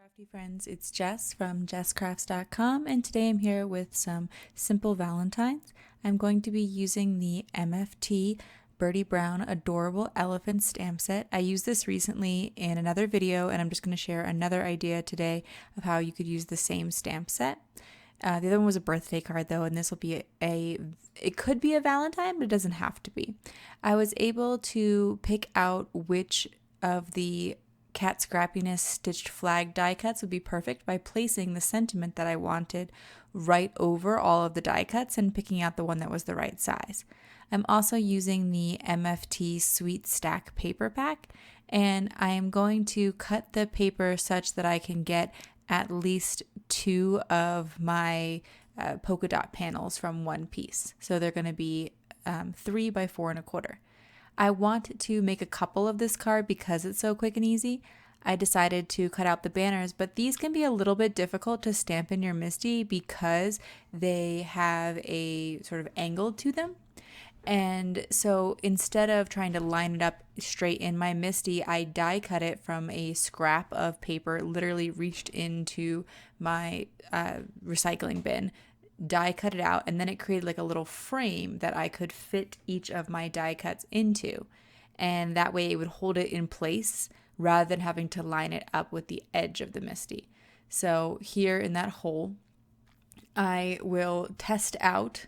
crafty friends, it's Jess from jesscrafts.com, and today I'm here with some simple Valentines. I'm going to be using the MFT Birdie Brown Adorable Elephant stamp set. I used this recently in another video, and I'm just going to share another idea today of how you could use the same stamp set. The other one was a birthday card though, and this will be it could be a Valentine, but it doesn't have to be. I was able to pick out which of the Cat Scrappiness stitched flag die cuts would be perfect by placing the sentiment that I wanted right over all of the die cuts and picking out the one that was the right size. I'm also using the MFT Sweet Stack paper pack, and I am going to cut the paper such that I can get at least two of my polka dot panels from one piece. So they're going to be 3 by 4 1/4. I want to make a couple of this card because it's so quick and easy. I decided to cut out the banners, but these can be a little bit difficult to stamp in your MISTI because they have a sort of angle to them. And so instead of trying to line it up straight in my MISTI, I die cut it from a scrap of paper, literally reached into my recycling bin, die cut it out, and then it created like a little frame that I could fit each of my die cuts into. And that way it would hold it in place rather than having to line it up with the edge of the MISTI. So here in that hole, I will test out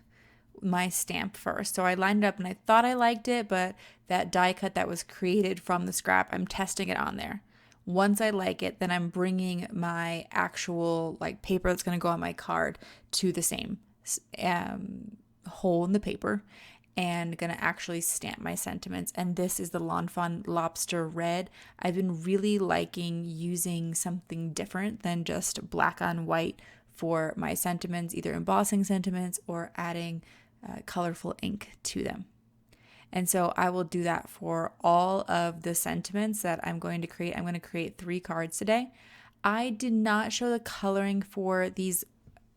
my stamp first. So I lined it up and I thought I liked it, but that die cut that was created from the scrap, I'm testing it on there. Once I like it, then I'm bringing my actual like paper that's going to go on my card to the same hole in the paper and going to actually stamp my sentiments. And this is the Fawn Lobster Red. I've been really liking using something different than just black on white for my sentiments, either embossing sentiments or adding colorful ink to them. And so I will do that for all of the sentiments that I'm going to create. I'm going to create 3 cards today. I did not show the coloring for these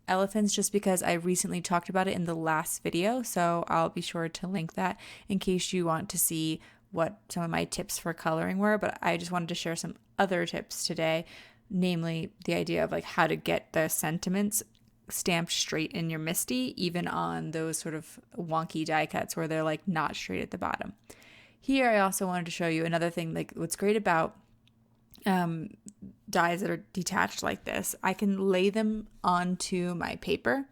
elephants just because I recently talked about it in the last video. So I'll be sure to link that in case you want to see what some of my tips for coloring were. But I just wanted to share some other tips today, namely the idea of like how to get the sentiments stamped straight in your MISTI, even on those sort of wonky die cuts where they're like not straight at the bottom. Here I also wanted to show you another thing, like what's great about dies that are detached like this, I can lay them onto my paper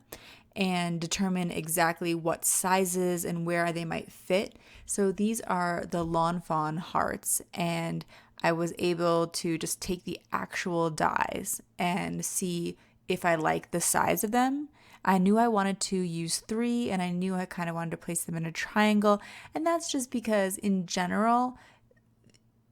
and determine exactly what sizes and where they might fit. So these are the Lawn Fawn hearts, and I was able to just take the actual dies and see if I like the size of them. I knew I wanted to use 3, and I knew I kind of wanted to place them in a triangle. And that's just because in general,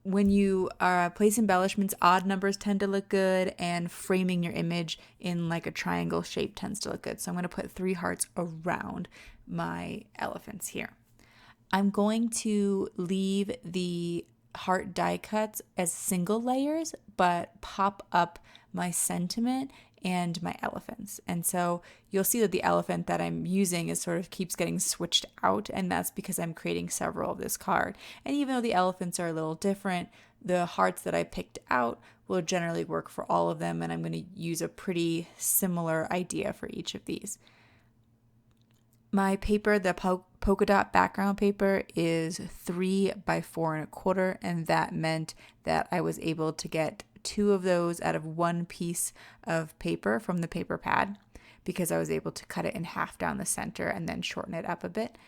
when you place embellishments, odd numbers tend to look good, and framing your image in like a triangle shape tends to look good. So I'm going to put 3 hearts around my elephants here. I'm going to leave the heart die cuts as single layers, but pop up my sentiment and my elephants. And so you'll see that the elephant that I'm using is sort of keeps getting switched out, and that's because I'm creating several of this card. And even though the elephants are a little different, the hearts that I picked out will generally work for all of them, and I'm going to use a pretty similar idea for each of these. My paper, the polka dot background paper, is 3 by 4 1/4, and that meant that I was able to get 2 of those out of 1 piece of paper from the paper pad because I was able to cut it in half down the center and then shorten it up a bit.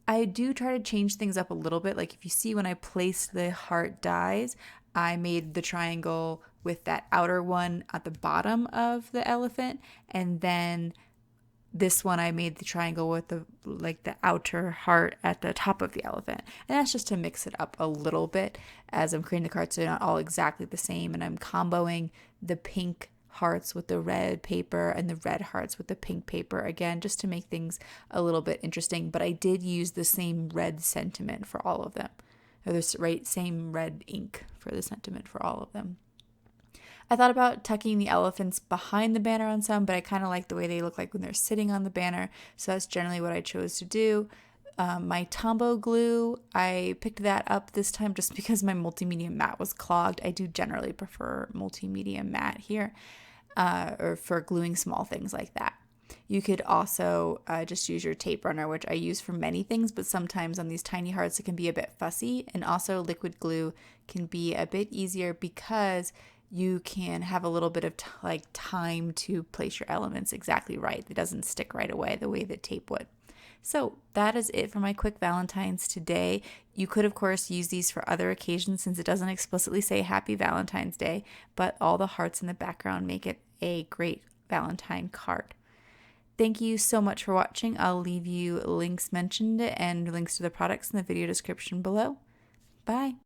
I do try to change things up a little bit. Like if you see when I placed the heart dies, I made the triangle with that outer one at the bottom of the elephant, and then this one I made the triangle with the outer heart at the top of the elephant. And that's just to mix it up a little bit as I'm creating the cards so they're not all exactly the same. And I'm comboing the pink hearts with the red paper and the red hearts with the pink paper, again, just to make things a little bit interesting. But I did use the same red sentiment for all of them, or the same red ink for the sentiment for all of them. I thought about tucking the elephants behind the banner on some, but I kind of like the way they look like when they're sitting on the banner, so that's generally what I chose to do. My Tombow glue, I picked that up this time just because my multimedia mat was clogged. I do generally prefer multimedia mat here, or for gluing small things like that. You could also just use your tape runner, which I use for many things, but sometimes on these tiny hearts it can be a bit fussy. And also liquid glue can be a bit easier because you can have a little bit of time to place your elements exactly right. It doesn't stick right away the way that tape would. So that is it for my quick Valentine's today. You could, of course, use these for other occasions since it doesn't explicitly say Happy Valentine's Day, but all the hearts in the background make it a great Valentine card. Thank you so much for watching. I'll leave you links mentioned and links to the products in the video description below. Bye.